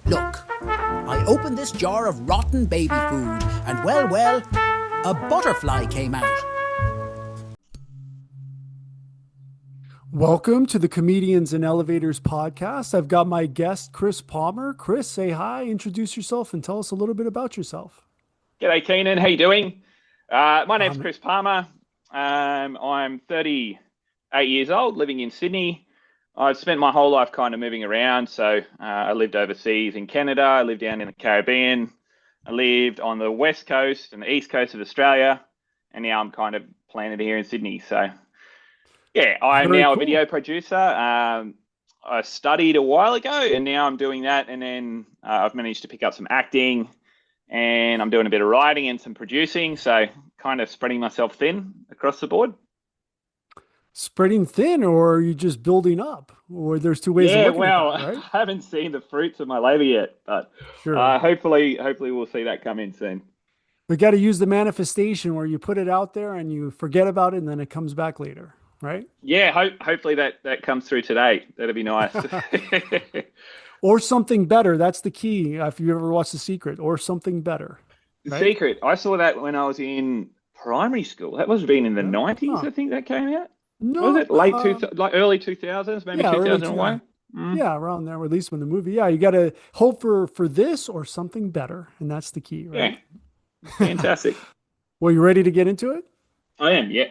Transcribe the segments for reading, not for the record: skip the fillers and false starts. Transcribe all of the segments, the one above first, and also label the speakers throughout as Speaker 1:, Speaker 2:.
Speaker 1: Look, I opened this jar of rotten baby food, and well, a butterfly came out.
Speaker 2: Welcome to the Comedians and Elevators podcast. I've got my guest, Chris Palmer. Chris, say hi, introduce yourself, and tell us a little bit about yourself.
Speaker 3: G'day, Keenan. How you doing? My name's
Speaker 2: Um,
Speaker 3: Chris Palmer. I'm 38 years old, living in Sydney. I've spent my whole life kind of moving around. So I lived overseas in Canada. I lived down in the Caribbean. I lived on the west coast and the east coast of Australia. And now I'm kind of planted here in Sydney. So, yeah, I'm
Speaker 2: Very
Speaker 3: now a
Speaker 2: cool.
Speaker 3: video producer. I studied a while ago and now I'm doing that. And then I've managed to pick up some acting and I'm doing a bit of writing and some producing, so kind of spreading myself thin across the board.
Speaker 2: Spreading thin, or are you just building up? Or there's two ways of
Speaker 3: Yeah,
Speaker 2: looking at
Speaker 3: well,
Speaker 2: that,
Speaker 3: I
Speaker 2: right?
Speaker 3: haven't seen the fruits of my labor yet, but
Speaker 2: Sure.
Speaker 3: hopefully we'll see that come in soon.
Speaker 2: We got to use the manifestation where you put it out there and you forget about it and then it comes back later, right?
Speaker 3: Yeah, hopefully that comes through today. That'd be nice.
Speaker 2: Or something better. That's the key. If you ever watched The Secret, or something better,
Speaker 3: The
Speaker 2: right?
Speaker 3: Secret. I saw that when I was in primary school. That must have been in the
Speaker 2: Yeah.
Speaker 3: 90s,
Speaker 2: Huh.
Speaker 3: I think that came out. Was
Speaker 2: No,
Speaker 3: it late like early 2000s, maybe
Speaker 2: yeah, early
Speaker 3: 2001?
Speaker 2: 2000. Yeah, around there, or at least when the movie. Yeah, you got to hope for this or something better, and that's the key, right?
Speaker 3: Yeah, fantastic.
Speaker 2: Well, you ready to get into it?
Speaker 3: I am, yeah.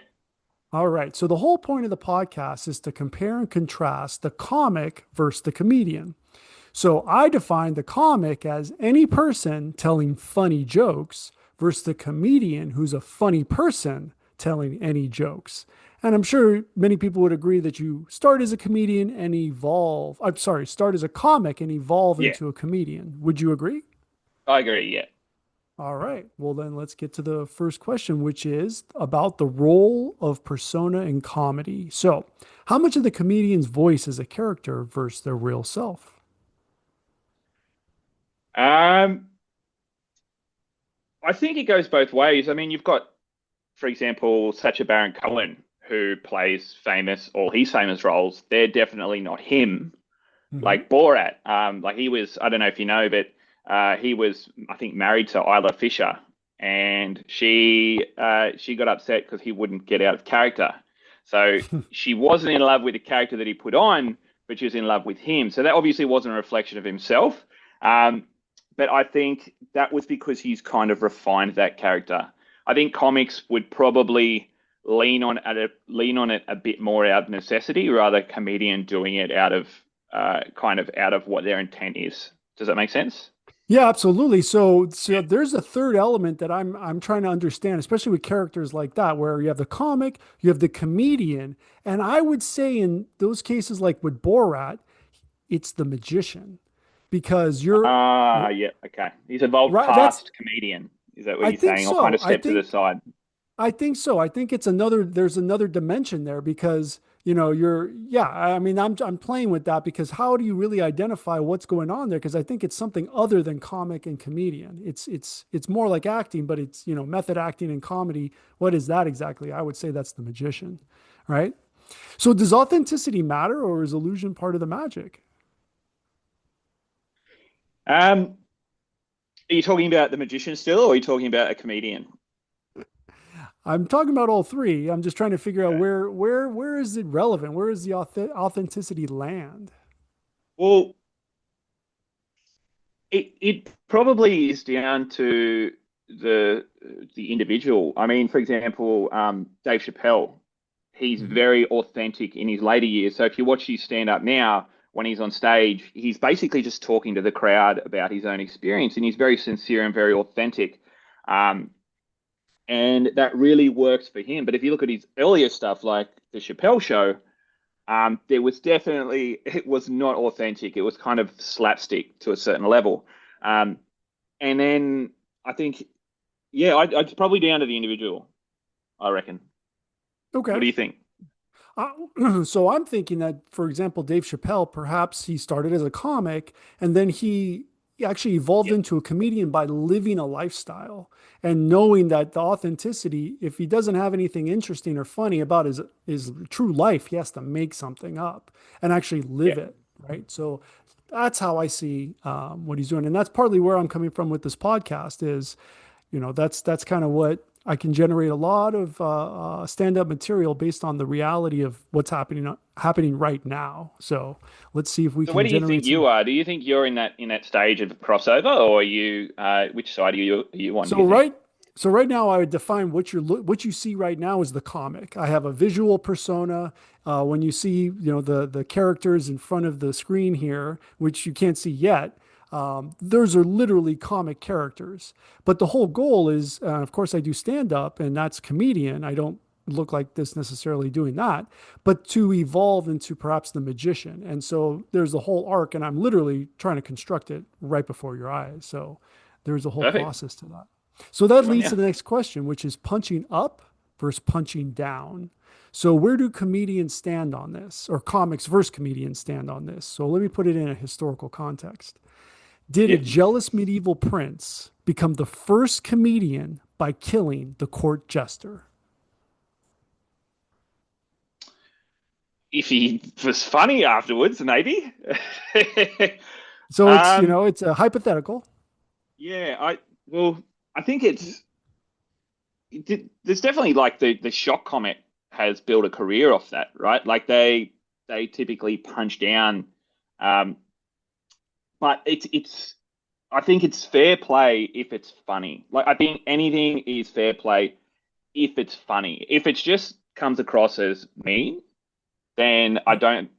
Speaker 2: All right. So the whole point of the podcast is to compare and contrast the comic versus the comedian. So I define the comic as any person telling funny jokes versus the comedian who's a funny person telling any jokes. And I'm sure many people would agree that you start as a comedian and evolve. I'm sorry, start as a comic and evolve
Speaker 3: Yeah,
Speaker 2: into a comedian. Would you agree?
Speaker 3: I agree, yeah.
Speaker 2: All right. Well, then let's get to the first question, which is about the role of persona in comedy. So, how much of the comedian's voice is a character versus their real self?
Speaker 3: Um, I think it goes both ways. I mean, you've got, for example, Sacha Baron Cohen, who plays all his famous roles. They're definitely not him.
Speaker 2: Hmm.
Speaker 3: Like Borat, like he was, I don't know if you know, but he was, I think, married to Isla Fisher, and she got upset because he wouldn't get out of character. So she wasn't in love with the character that he put on, but she was in love with him. So that obviously wasn't a reflection of himself. Um, but I think that was because he's kind of refined that character. I think comics would probably lean on it a bit more out of necessity, rather comedian doing it out of kind of out of what their intent is. Does that make sense?
Speaker 2: Yeah, absolutely. So there's a third element that I'm trying to understand, especially with characters like that, where you have the comic, you have the comedian, and I would say in those cases, like with Borat, it's the magician because you're
Speaker 3: Yeah, okay. He's evolved
Speaker 2: right. That's
Speaker 3: past comedian. Is that what
Speaker 2: I
Speaker 3: you're
Speaker 2: think
Speaker 3: saying? Or kind
Speaker 2: so.
Speaker 3: of step to the side?
Speaker 2: I think so. I think it's there's another dimension there because, yeah, I mean, I'm playing with that because how do you really identify what's going on there? Because I think it's something other than comic and comedian. It's more like acting, but it's, method acting and comedy. What is that exactly? I would say that's the magician, right? So does authenticity matter or is illusion part of the magic?
Speaker 3: Um, are you talking about the magician still, or are you talking about a comedian?
Speaker 2: I'm talking about all three. I'm just trying to figure out
Speaker 3: Okay.
Speaker 2: where is it relevant? Where is the authenticity land?
Speaker 3: Well, it probably is down to the the individual. I mean, for example, Dave Chappelle, he's
Speaker 2: Mhm.
Speaker 3: very authentic in his later years. So if you watch his stand up now, when he's on stage, he's basically just talking to the crowd about his own experience, and he's very sincere and very authentic. Um, and that really works for him. But if you look at his earlier stuff, like the Chappelle Show, there was definitely it was not authentic. It was kind of slapstick to a certain level. Um, and then I think, yeah, it's probably down to the individual, I reckon. What
Speaker 2: Okay.
Speaker 3: do you think?
Speaker 2: So I'm thinking that, for example, Dave Chappelle, perhaps he started as a comic and then he actually evolved
Speaker 3: Yep.
Speaker 2: into a comedian by living a lifestyle and knowing that the authenticity, if he doesn't have anything interesting or funny about his true life, he has to make something up and actually live
Speaker 3: Yep.
Speaker 2: it, right? So that's how I see what he's doing. And that's partly where I'm coming from with this podcast is, that's kind of what I can generate a lot of stand-up material based on the reality of what's happening right now. So let's see if we
Speaker 3: So where
Speaker 2: can
Speaker 3: do you think
Speaker 2: generate
Speaker 3: you
Speaker 2: some.
Speaker 3: are? Do you think you're in that stage of crossover, or are you which side are you on? Do
Speaker 2: So
Speaker 3: you think?
Speaker 2: right, so right now, I would define what you see right now as the comic. I have a visual persona. When you see, the characters in front of the screen here, which you can't see yet, those are literally comic characters. But the whole goal is, of course, I do stand up, and that's comedian. I don't look like this necessarily doing that, but to evolve into perhaps the magician. And so there's the whole arc, and I'm literally trying to construct it right before your eyes. So there's a whole
Speaker 3: Perfect.
Speaker 2: process to that. So that
Speaker 3: Good on
Speaker 2: leads
Speaker 3: you.
Speaker 2: to the next question, which is punching up versus punching down. So where do comedians stand on this, or comics versus comedians stand on this? So let me put it in a historical context. Did a
Speaker 3: Yep.
Speaker 2: jealous medieval prince become the first comedian by killing the court jester?
Speaker 3: If he was funny afterwards, maybe.
Speaker 2: So it's,
Speaker 3: um,
Speaker 2: it's a hypothetical.
Speaker 3: yeah, well, I think there's definitely like the shock comic has built a career off that, right? Like they typically punch down, um, but it's I think it's fair play if it's funny. Like I think anything is fair play if it's funny. If it just comes across as mean, then I
Speaker 2: Yep.
Speaker 3: don't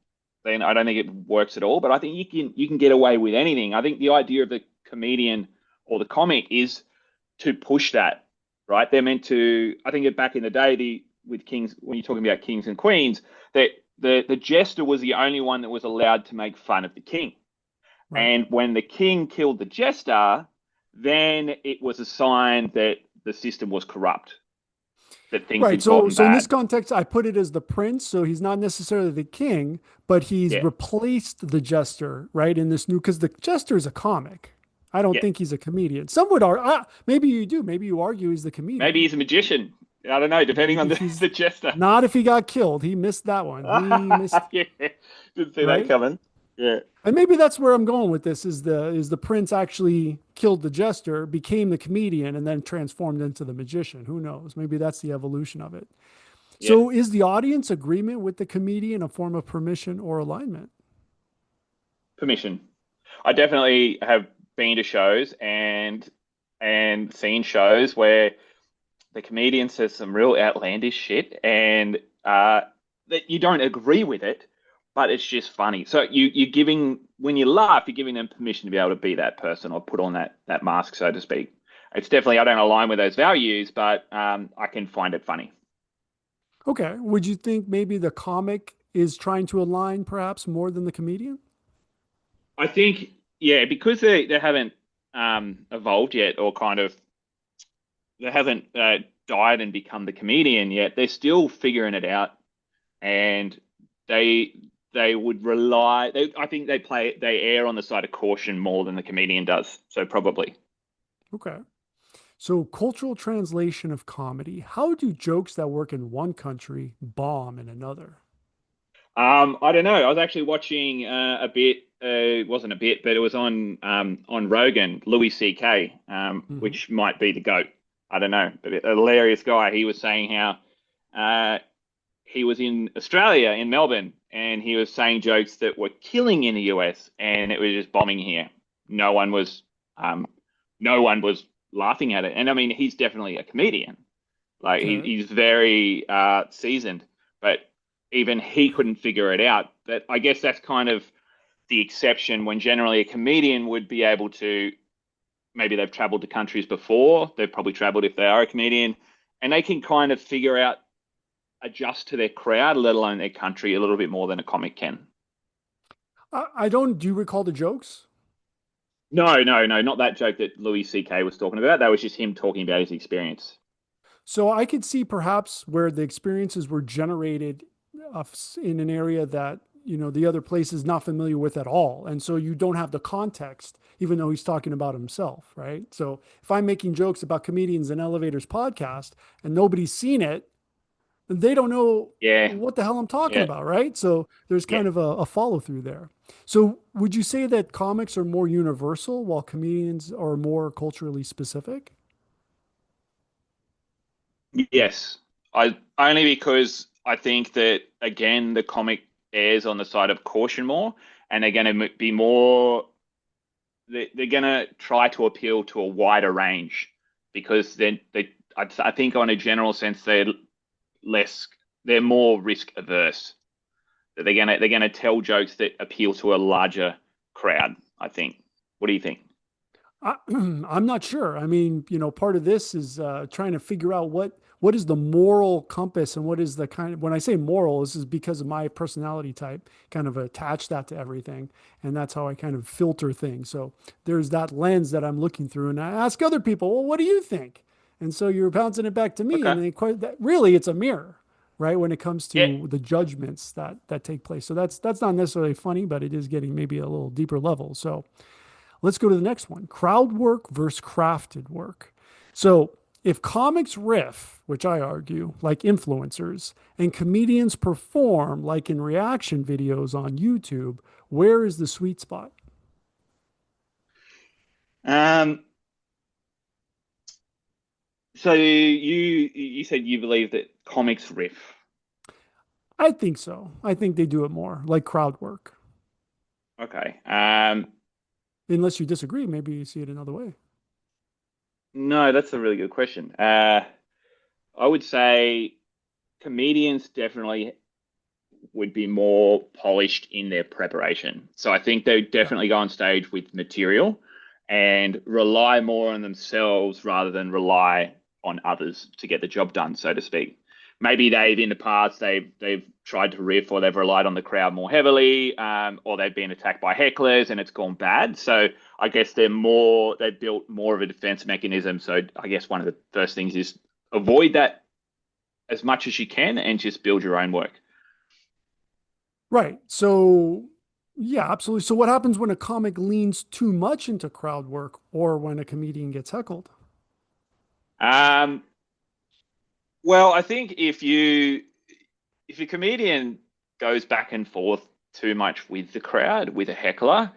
Speaker 3: think it works at all. But I think you can get away with anything. I think the idea of the comedian or the comic is to push that, right? They're meant to. I think back in the day, the with kings when you're talking about kings and queens, that the jester was the only one that was allowed to make fun of the king.
Speaker 2: Right.
Speaker 3: And when the king killed the jester, then it was a sign that the system was corrupt, that things
Speaker 2: Right.
Speaker 3: had
Speaker 2: So
Speaker 3: gotten
Speaker 2: so in this
Speaker 3: bad.
Speaker 2: context, I put it as the prince. So he's not necessarily the king, but he's
Speaker 3: Yeah,
Speaker 2: replaced the jester, right? In this new, because the jester is a comic. I don't
Speaker 3: yeah.
Speaker 2: think he's a comedian. Some would argue, maybe you do. Maybe you argue he's the
Speaker 3: Maybe
Speaker 2: comedian.
Speaker 3: he's a magician. I don't know, depending on
Speaker 2: Maybe he's
Speaker 3: the jester.
Speaker 2: not if he got killed. He missed that one. He missed,
Speaker 3: Yeah, didn't see that
Speaker 2: right?
Speaker 3: coming. Yeah,
Speaker 2: And maybe that's where I'm going with this is the prince actually killed the jester, became the comedian, and then transformed into the magician. Who knows? Maybe that's the evolution of it.
Speaker 3: yeah.
Speaker 2: So is the audience agreement with the comedian a form of permission or alignment?
Speaker 3: Permission. I definitely have been to shows and seen shows where the comedian says some real outlandish shit, and that you don't agree with it, but it's just funny. So you're giving when you laugh, you're giving them permission to be able to be that person or put on that mask, so to speak. It's definitely I don't align with those values, but I can find it funny.
Speaker 2: Okay. Would you think maybe the comic is trying to align perhaps more than the comedian?
Speaker 3: I think yeah, because they haven't evolved yet, or kind of they haven't died and become the comedian yet. They're still figuring it out, and they they would rely. I think they err on the side of caution more than the comedian does. So probably.
Speaker 2: Okay. So cultural translation of comedy. How do jokes that work in one country bomb in another?
Speaker 3: I don't know. I was actually watching a bit. It wasn't a bit, but it was on Rogan, Louis C.K.,
Speaker 2: Hmm.
Speaker 3: which might be the goat. I don't know, but a hilarious guy. He was saying how uh, he was in Australia, in Melbourne, and he was saying jokes that were killing in the US, and it was just bombing here. No one was, um, no one was laughing at it. And I mean, he's definitely a comedian. Like
Speaker 2: Okay.
Speaker 3: he's very seasoned, but even he couldn't figure it out. But I guess that's kind of the exception when generally a comedian would be able to maybe they've traveled to countries before. They've probably traveled if they are a comedian, and they can kind of figure out adjust to their crowd, let alone their country, a little bit more than a comic can.
Speaker 2: I don't, do you recall the jokes?
Speaker 3: No, no, no, not that joke that Louis C.K. was talking about. That was just him talking about his experience.
Speaker 2: So I could see perhaps where the experiences were generated in an area that, the other place is not familiar with at all. And so you don't have the context, even though he's talking about himself, right? So if I'm making jokes about comedians and elevators podcast and nobody's seen it, They don't know
Speaker 3: Yeah,
Speaker 2: what the hell I'm talking
Speaker 3: yeah,
Speaker 2: about, right? So there's
Speaker 3: yeah.
Speaker 2: kind of a follow through there. So would you say that comics are more universal while comedians are more culturally specific?
Speaker 3: Yes. I only because I think that again the comic errs on the side of caution more, and they're going to be more. They're going to try to appeal to a wider range because I think on a general sense less they're more risk averse. That they're gonna tell jokes that appeal to a larger crowd. I think. What do you think?
Speaker 2: I'm not sure. I mean, part of this is trying to figure out what is the moral compass and what is the kind of, when I say moral, this is because of my personality type, kind of attach that to everything. And that's how I kind of filter things. So there's that lens that I'm looking through. And I ask other people, well, what do you think? And so you're bouncing it back to me.
Speaker 3: Okay.
Speaker 2: And that really it's a mirror, right? When it comes
Speaker 3: Yeah.
Speaker 2: to the judgments that take place. So that's not necessarily funny, but it is getting maybe a little deeper level. So let's go to the next one, crowd work versus crafted work. So, if comics riff, which I argue, like influencers, and comedians perform like in reaction videos on YouTube, where is the sweet spot?
Speaker 3: Um. So you said you believe that comics riff.
Speaker 2: I think so. I think they do it more like crowd work.
Speaker 3: Okay.
Speaker 2: Unless you disagree, maybe you see it another way.
Speaker 3: No, that's a really good question. I would say comedians definitely would be more polished in their preparation. So I think they
Speaker 2: Yeah.
Speaker 3: definitely go on stage with material and rely more on themselves rather than rely on others to get the job done, so to speak. Maybe they've in the past they've tried to riff or they've relied on the crowd more heavily, or they've been attacked by hecklers and it's gone bad. So I guess they've built more of a defense mechanism. So I guess one of the first things is avoid that as much as you can and just build your own work.
Speaker 2: Right. So, yeah, absolutely. So, what happens when a comic leans too much into crowd work or when a comedian gets heckled?
Speaker 3: Um, well, I think if a comedian goes back and forth too much with the crowd, with a heckler,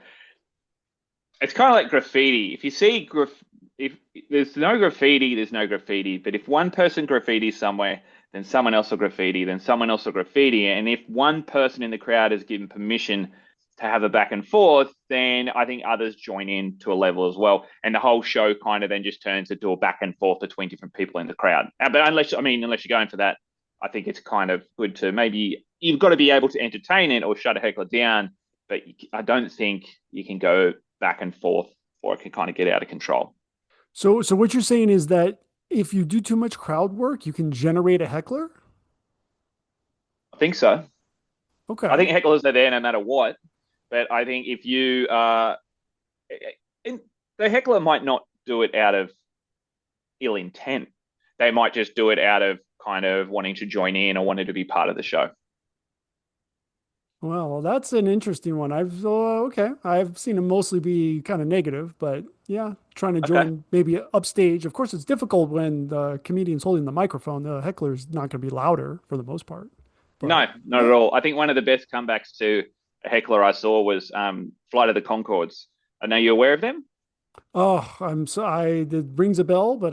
Speaker 3: it's kind of like graffiti. If there's no graffiti, there's no graffiti. But if one person graffitis somewhere, then someone else will graffiti, then someone else will graffiti. And if one person in the crowd is given permission to have a back and forth, then I think others join in to a level as well. And the whole show kind of then just turns into a back and forth between different people in the crowd. But unless you're going for that, I think it's kind of good to maybe you've got to be able to entertain it or shut a heckler down. But I don't think you can go back and forth, or it can kind of get out of control.
Speaker 2: So what you're saying is that if you do too much crowd work, you can generate a heckler?
Speaker 3: I think so. I
Speaker 2: Okay.
Speaker 3: think hecklers are there no matter what. But I think if you and the heckler might not do it out of ill intent. They might just do it out of kind of wanting to join in or wanting to be part of the show.
Speaker 2: Well, that's an interesting one. Okay. I've seen them mostly be kind of negative, but yeah, trying to
Speaker 3: Okay.
Speaker 2: join maybe upstage. Of course, it's difficult when the comedian's holding the microphone. The heckler's not going to be louder for the most part. But
Speaker 3: No, not at
Speaker 2: yeah.
Speaker 3: all. I think one of the best comebacks to a heckler I saw was Flight of the Concords. I know you're aware of them.
Speaker 2: Oh, it rings a bell, but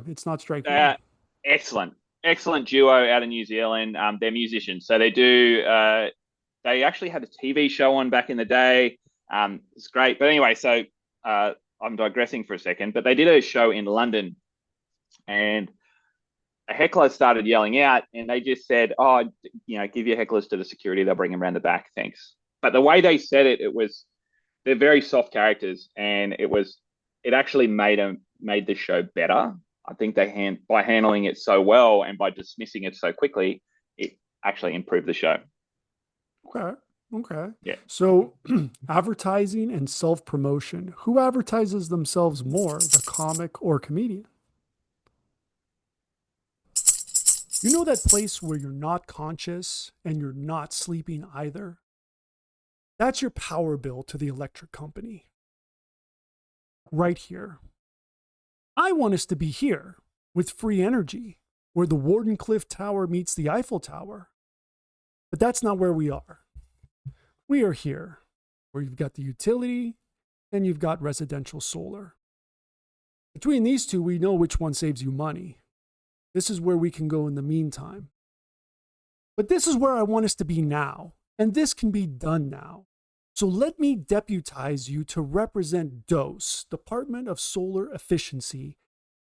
Speaker 2: it's not striking me.
Speaker 3: Uh, excellent, excellent duo out of New Zealand. They're musicians, so they actually had a TV show on back in the day. It's great, but anyway, so I'm digressing for a second. But they did a show in London, and a heckler started yelling out, and they just said, "Oh, give your hecklers to the security. They'll bring them around the back. Thanks." But the way they said it, it was they're very soft characters, and it actually made the show better. I think by handling it so well and by dismissing it so quickly, it actually improved the show.
Speaker 2: Okay. Okay.
Speaker 3: Yeah.
Speaker 2: So advertising and self-promotion. Who advertises themselves more, the comic or comedian? You know that place where you're not conscious and you're not sleeping either? That's your power bill to the electric company. Right here. I want us to be here with free energy. where the Wardenclyffe Tower meets the Eiffel Tower. But that's not where we are. We are here, where you've got the utility and you've got residential solar. Between these two, we know which one saves you money. This is where we can go in the meantime. But this is where I want us to be now, and this can be done now. So let me deputize you to represent DOSE, Department of Solar Efficiency,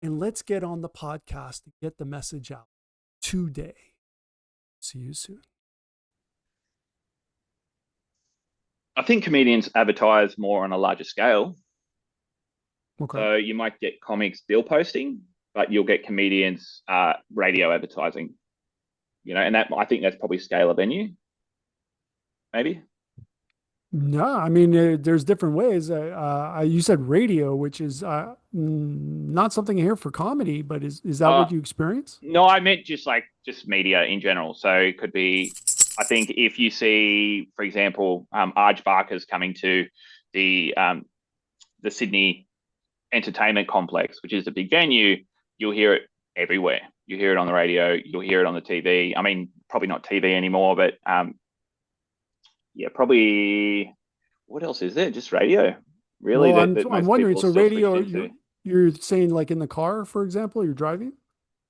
Speaker 2: and let's get on the podcast and get the message out today. See you soon.
Speaker 3: I think comedians advertise more on a larger scale.
Speaker 2: Okay.
Speaker 3: So you might get comics bill posting, but you'll get comedians radio advertising. And that, I think that's probably scale of venue. Maybe.
Speaker 2: No, I mean, there's different ways. You said radio, which is not something here for comedy, but is that what you experience?
Speaker 3: No, I meant just media in general. So it could be, I think if you see, for example, Arj Barker's coming to the Sydney Entertainment Complex, which is a big venue, you'll hear it everywhere. You hear it on the radio, you'll hear it on the TV. I mean, probably not TV anymore, but yeah, probably. What else is there? Just radio, really.
Speaker 2: Well,
Speaker 3: that
Speaker 2: I'm
Speaker 3: most
Speaker 2: wondering.
Speaker 3: people
Speaker 2: So
Speaker 3: still
Speaker 2: radio,
Speaker 3: switch into.
Speaker 2: you're saying like in the car, for example, you're driving?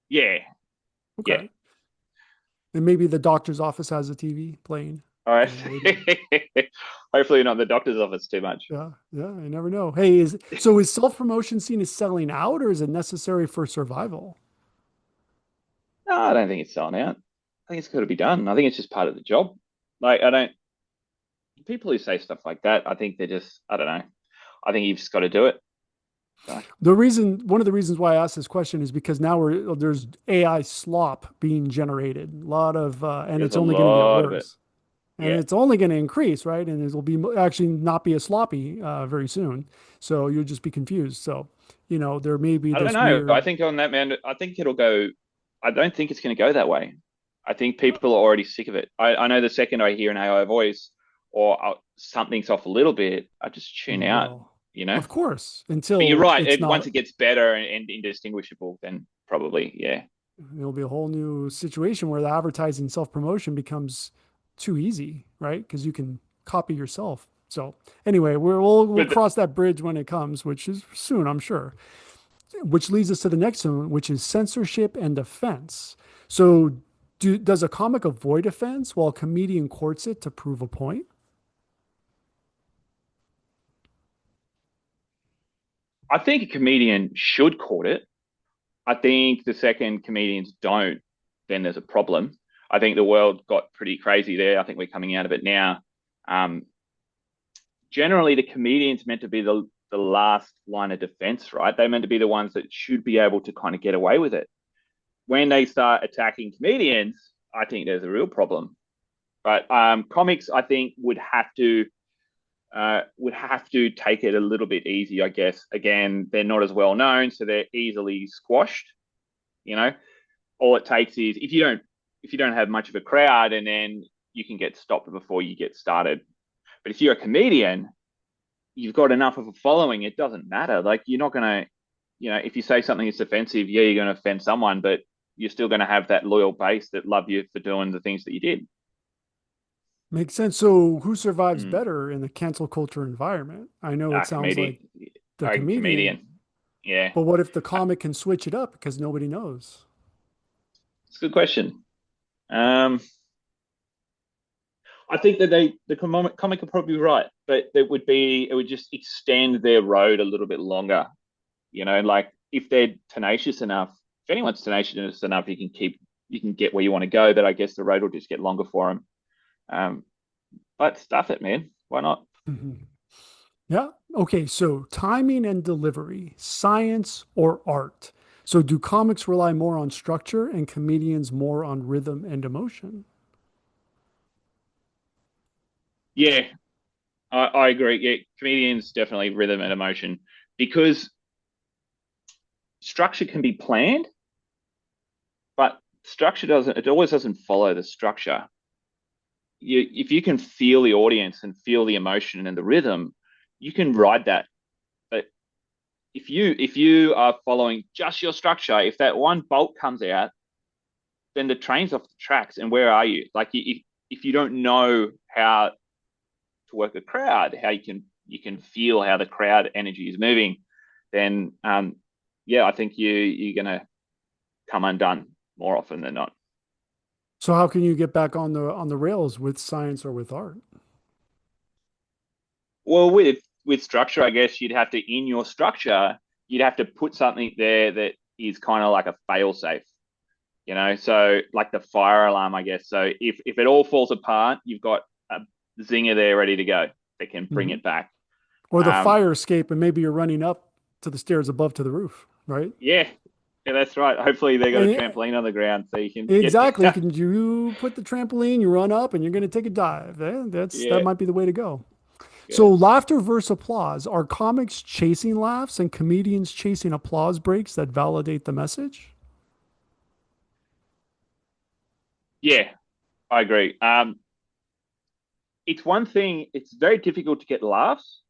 Speaker 3: Yeah,
Speaker 2: Okay.
Speaker 3: yeah.
Speaker 2: And maybe the doctor's office has a TV playing.
Speaker 3: All right.
Speaker 2: on the radio.
Speaker 3: Hopefully not in the doctor's office too much.
Speaker 2: Yeah, yeah. I never know. Hey, is self-promotion seen as selling out, or is it necessary for survival?
Speaker 3: No, I don't think it's selling out. I think it's got to be done. I think it's just part of the job. Like, I don't. People who say stuff like that, I think they're just. I don't know. I think you've just got to do it. So.
Speaker 2: One of the reasons why I asked this question is because now there's AI slop being generated. A lot of, and
Speaker 3: There's
Speaker 2: it's
Speaker 3: a
Speaker 2: only going to
Speaker 3: lot
Speaker 2: get
Speaker 3: of it.
Speaker 2: worse. And
Speaker 3: Yeah.
Speaker 2: it's only going to increase, right? And it'll be actually not be as sloppy very soon. So you'll just be confused. So, there may be
Speaker 3: I don't
Speaker 2: this
Speaker 3: know.
Speaker 2: weird.
Speaker 3: I think on that, man, I think it'll go. I don't think it's going to go that way. I think people are already sick of it. I know the second I hear an AI voice or something's off a little bit, I just tune out,
Speaker 2: Well,
Speaker 3: you know?
Speaker 2: of course,
Speaker 3: But you're
Speaker 2: until
Speaker 3: right.
Speaker 2: it's
Speaker 3: Once
Speaker 2: not,
Speaker 3: it gets better and indistinguishable, then probably, yeah.
Speaker 2: it'll be a whole new situation where the advertising self-promotion becomes too easy, right? Because you can copy yourself. So anyway, we'll
Speaker 3: But
Speaker 2: cross that bridge when it comes, which is soon, I'm sure. Which leads us to the next one, which is censorship and offense. So does a comic avoid offense while a comedian courts it to prove a point?
Speaker 3: I think a comedian should court it. I think the second comedians don't, then there's a problem. I think the world got pretty crazy there. I think we're coming out of it now. Um, Generally, the comedian's meant to be the last line of defense, right? They're meant to be the ones that should be able to kind of get away with it. When they start attacking comedians, I think there's a real problem. But comics, I think, would have to take it a little bit easy, I guess. Again, they're not as well known, so they're easily squashed. You know, all it takes is if you don't have much of a crowd, and then you can get stopped before you get started. But if you're a comedian, you've got enough of a following, it doesn't matter. Like you're not gonna, if you say something that's offensive, yeah, you're gonna offend someone, but you're still gonna have that loyal base that love you for doing the things that you did.
Speaker 2: Makes sense. So who survives
Speaker 3: Mm.
Speaker 2: better in the cancel culture environment? I know it sounds
Speaker 3: Comedian,
Speaker 2: like the comedian,
Speaker 3: comedian. Yeah,
Speaker 2: but what if the comic can switch it up because nobody knows?
Speaker 3: it's a good question. Um, I think that the comic are probably right, but it would just extend their road a little bit longer. Like if they're tenacious enough, if anyone's tenacious enough, you can get where you want to go. But I guess the road will just get longer for them. But stuff it, man. Why not?
Speaker 2: Yeah. Okay. So timing and delivery, science or art. So do comics rely more on structure and comedians more on rhythm and emotion?
Speaker 3: Yeah, I agree. Yeah, comedians definitely rhythm and emotion because structure can be planned, but structure doesn't. It always doesn't follow the structure. If you can feel the audience and feel the emotion and the rhythm, you can ride that. But if you are following just your structure, if that one bolt comes out then the train's off the tracks. And where are you? Like if you don't know how to work a crowd, how you can feel how the crowd energy is moving, then yeah, I think you're gonna come undone more often than not.
Speaker 2: So how can you get back on the rails with science or with art?
Speaker 3: Well, with structure, I guess you'd have to in your structure, you'd have to put something there that is kind of like a fail safe, so like the fire alarm, I guess. So if it all falls apart, you've got a zinger there ready to go that can bring
Speaker 2: Hmm.
Speaker 3: it back.
Speaker 2: Or the
Speaker 3: Um,
Speaker 2: fire escape, and maybe you're running up to the stairs above to the roof, right?
Speaker 3: yeah, yeah, that's right. Hopefully they got a
Speaker 2: And
Speaker 3: trampoline on the ground so you can get
Speaker 2: exactly,
Speaker 3: down.
Speaker 2: can you put the trampoline, you run up, and you're going to take a dive. That
Speaker 3: Yeah,
Speaker 2: might be the way to go. So
Speaker 3: yeah,
Speaker 2: laughter versus applause. Are comics chasing laughs and comedians chasing applause breaks that validate the message?
Speaker 3: yeah. I agree. It's one thing. It's very difficult to get laughs,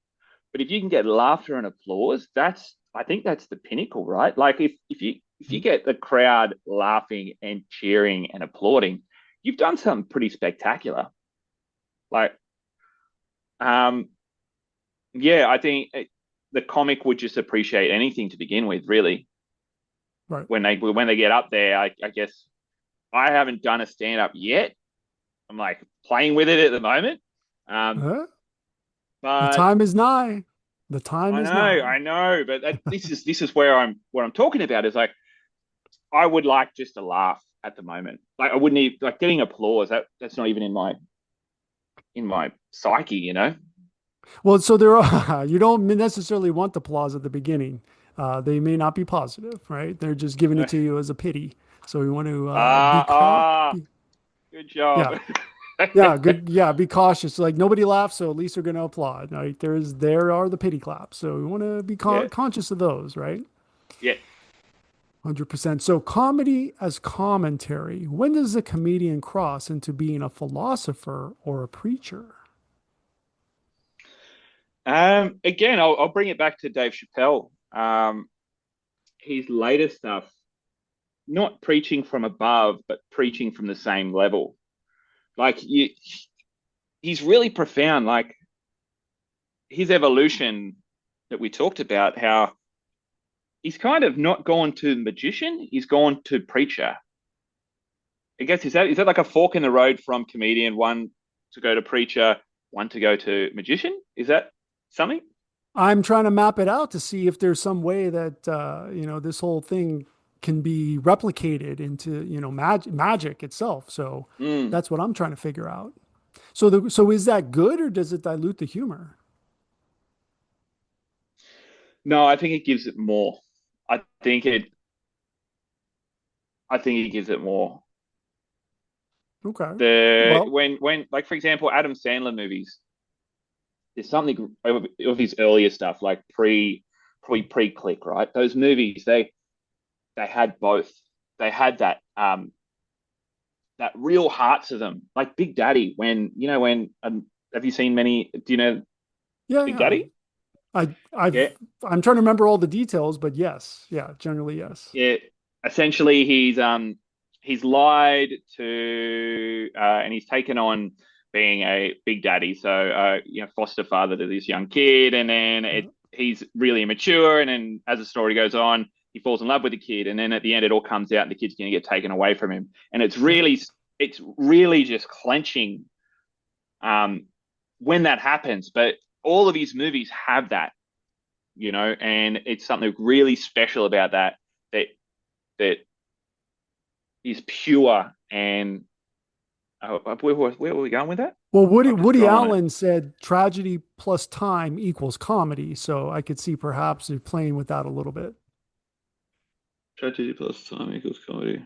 Speaker 3: but if you can get laughter and applause, I think that's the pinnacle, right? Like if you get the crowd laughing and cheering and applauding, you've done something pretty spectacular. Like, um, yeah, I think the comic would just appreciate anything to begin with, really.
Speaker 2: Right.
Speaker 3: When they get up there, I guess I haven't done a stand up yet. I'm like playing with it at the moment. Um,
Speaker 2: Huh? The
Speaker 3: but
Speaker 2: time is nigh. The time is
Speaker 3: I
Speaker 2: nigh.
Speaker 3: know, but this is where I'm talking about is like I would like just a laugh at the moment. Like I wouldn't even like getting applause. That's not even in my psyche.
Speaker 2: Well, so there are, you don't necessarily want applause at the beginning. They may not be positive, right? They're just giving it to you as a pity. So we want to
Speaker 3: Ah, ah, good job.
Speaker 2: yeah, yeah, good, yeah, be cautious. Like nobody laughs, so at least they're going to applaud, right? There are the pity claps. So we want to be
Speaker 3: Yeah,
Speaker 2: conscious of those, right?
Speaker 3: yeah.
Speaker 2: 100%. So comedy as commentary. When does a comedian cross into being a philosopher or a preacher?
Speaker 3: Again, I'll bring it back to Dave Chappelle. His later stuff, not preaching from above, but preaching from the same level. Like he's really profound. Like his evolution that we talked about, how he's kind of not gone to magician, he's gone to preacher. I guess is that like a fork in the road from comedian, one to go to preacher, one to go to magician? Is that something?
Speaker 2: I'm trying to map it out to see if there's some way that this whole thing can be replicated into magic itself. So
Speaker 3: Mm.
Speaker 2: that's what I'm trying to figure out. So is that good or does it dilute the humor?
Speaker 3: No, I think it gives it more. I think it. I think it gives it more.
Speaker 2: Okay.
Speaker 3: The
Speaker 2: Well,
Speaker 3: when like for example, Adam Sandler movies. There's something of his earlier stuff, like pre-click, right? Those movies, they had both. They had that real heart to them, like Big Daddy. When have you seen many? Do you know
Speaker 2: yeah,
Speaker 3: Big
Speaker 2: yeah.
Speaker 3: Daddy?
Speaker 2: I
Speaker 3: Yeah,
Speaker 2: I'm trying to remember all the details, but yes, yeah, generally yes.
Speaker 3: yeah. Essentially, he's lied to and he's taken on being a Big Daddy, so foster father to this young kid, and then
Speaker 2: Yeah.
Speaker 3: he's really immature, and then as the story goes on, he falls in love with the kid, and then at the end, it all comes out, and the kid's going to get taken away from him, and
Speaker 2: Yeah.
Speaker 3: it's really just clenching um, when that happens. But all of his movies have that, and it's something really special about that that is pure and where were we going with that?
Speaker 2: Well,
Speaker 3: I've just
Speaker 2: Woody
Speaker 3: gone on it.
Speaker 2: Allen said tragedy plus time equals comedy. So I could see perhaps you're playing with that a little bit.
Speaker 3: Tragedy plus time equals comedy.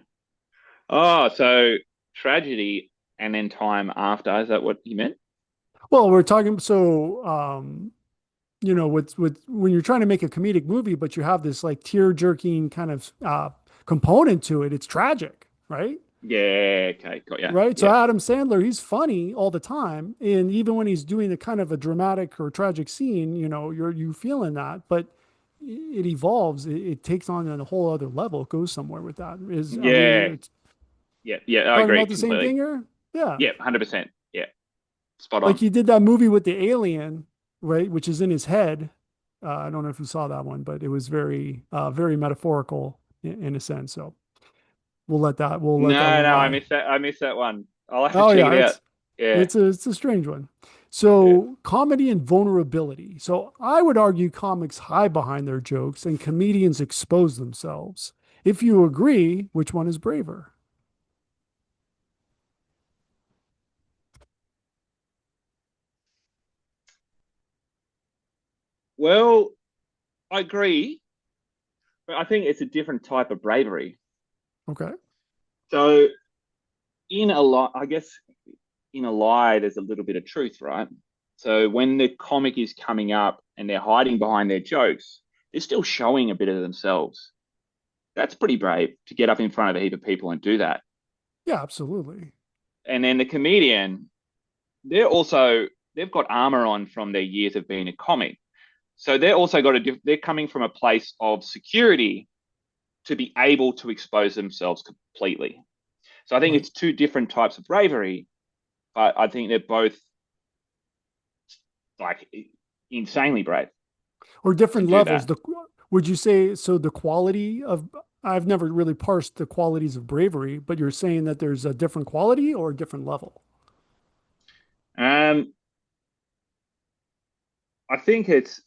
Speaker 3: Oh, so tragedy and then time after. Is that what you meant?
Speaker 2: Well, we're talking so with when you're trying to make a comedic movie, but you have this like tear jerking kind of component to it, it's tragic, right?
Speaker 3: Yeah. Okay. Got ya.
Speaker 2: Right. So
Speaker 3: Yeah.
Speaker 2: Adam Sandler, he's funny all the time, and even when he's doing a kind of a dramatic or tragic scene, you feeling that, but it evolves. It takes on a whole other level. It goes somewhere with that. I mean,
Speaker 3: Yeah.
Speaker 2: it's
Speaker 3: Yeah, yeah, I
Speaker 2: Talking
Speaker 3: agree
Speaker 2: about the same thing
Speaker 3: completely.
Speaker 2: here? Yeah.
Speaker 3: Yeah, 100%. Yeah, spot
Speaker 2: Like
Speaker 3: on.
Speaker 2: he did that movie with the alien, right? Which is in his head. I don't know if you saw that one, but it was very metaphorical in a sense. So we'll let that
Speaker 3: No,
Speaker 2: one
Speaker 3: no,
Speaker 2: lie.
Speaker 3: I missed that one. I'll have to
Speaker 2: Oh
Speaker 3: check
Speaker 2: yeah,
Speaker 3: it out. Yeah,
Speaker 2: it's a strange one.
Speaker 3: yeah.
Speaker 2: So comedy and vulnerability. So I would argue comics hide behind their jokes and comedians expose themselves. If you agree, which one is braver?
Speaker 3: Well, I agree, but I think it's a different type of bravery.
Speaker 2: Okay.
Speaker 3: So in a lie, I guess in a lie, there's a little bit of truth, right? So when the comic is coming up and they're hiding behind their jokes, they're still showing a bit of themselves. That's pretty brave to get up in front of a heap of people and do that.
Speaker 2: Yeah, absolutely.
Speaker 3: And then the comedian, they're also they've got armor on from their years of being a comic. So they're also got they're coming from a place of security to be able to expose themselves completely. So I think
Speaker 2: Right.
Speaker 3: it's two different types of bravery, but I think they're both like insanely brave
Speaker 2: Or
Speaker 3: to
Speaker 2: different
Speaker 3: do
Speaker 2: levels.
Speaker 3: that.
Speaker 2: Would you say so the quality of I've never really parsed the qualities of bravery, but you're saying that there's a different quality or a different level.
Speaker 3: Um, I think it's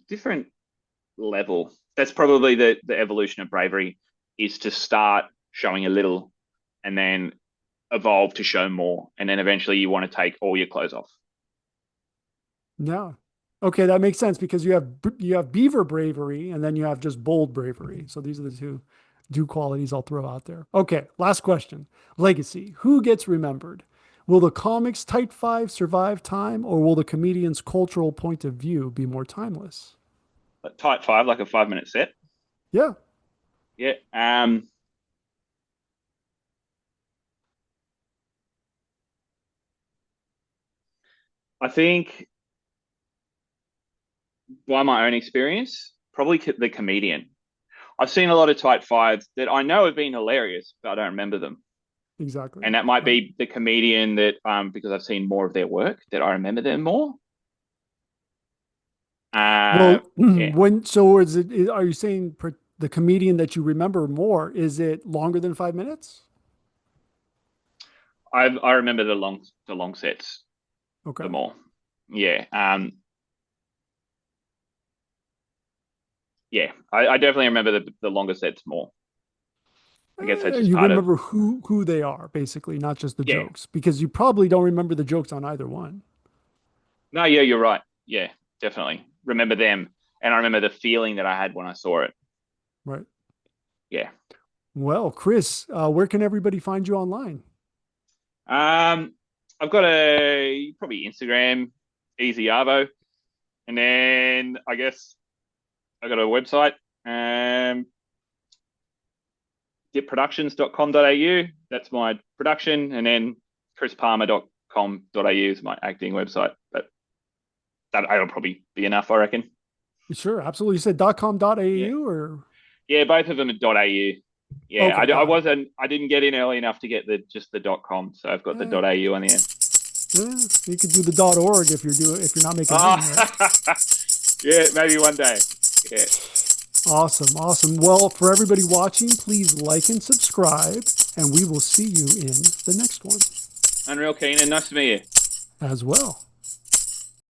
Speaker 3: different level. That's probably the evolution of bravery is to start showing a little and then evolve to show more. And then eventually you want to take all your clothes off.
Speaker 2: No. Okay, that makes sense because you have beaver bravery and then you have just bold bravery. So these are the two qualities I'll throw out there. Okay, last question. Legacy. Who gets remembered? Will the comics Type 5 survive time or will the comedian's cultural point of view be more timeless?
Speaker 3: But type five, like a 5 minute set.
Speaker 2: Yeah,
Speaker 3: Yeah. I think by my own experience, probably the comedian. I've seen a lot of type fives that I know have been hilarious, but I don't remember them.
Speaker 2: exactly.
Speaker 3: And that might
Speaker 2: Right.
Speaker 3: be the comedian that, because I've seen more of their work, that I remember them more.
Speaker 2: Well,
Speaker 3: Yeah,
Speaker 2: so are you saying the comedian that you remember more, is it longer than 5 minutes?
Speaker 3: I remember the long sets the
Speaker 2: Okay.
Speaker 3: more. Yeah, yeah. I definitely remember the longer sets more. I guess that's just
Speaker 2: You
Speaker 3: part of.
Speaker 2: remember who they are, basically, not just the
Speaker 3: Yeah.
Speaker 2: jokes, because you probably don't remember the jokes on either one,
Speaker 3: No, yeah, you're right. Yeah, definitely remember them, and I remember the feeling that I had when I saw it.
Speaker 2: right?
Speaker 3: Yeah.
Speaker 2: Well, Chris, where can everybody find you online?
Speaker 3: Um, I've got a probably Instagram, Easy Arvo, and then I guess I got a website, dipproductions.com.au. That's my production, and then chrispalmer.com.au is my acting website. But that'll probably be enough, I reckon.
Speaker 2: Sure, absolutely. You said
Speaker 3: Yeah,
Speaker 2: .com.au or
Speaker 3: yeah, both of them are .au. Yeah,
Speaker 2: okay, got it.
Speaker 3: I didn't get in early enough to get the just the .com, so I've got the
Speaker 2: Eh,
Speaker 3: .au on the end.
Speaker 2: you could do the .org if you're not making
Speaker 3: Oh,
Speaker 2: money, right?
Speaker 3: yeah, maybe one day. Yeah,
Speaker 2: Awesome, awesome. Well, for everybody watching, please like and subscribe, and we will see you in the next one
Speaker 3: unreal, Keenan. Nice to meet you.
Speaker 2: as well.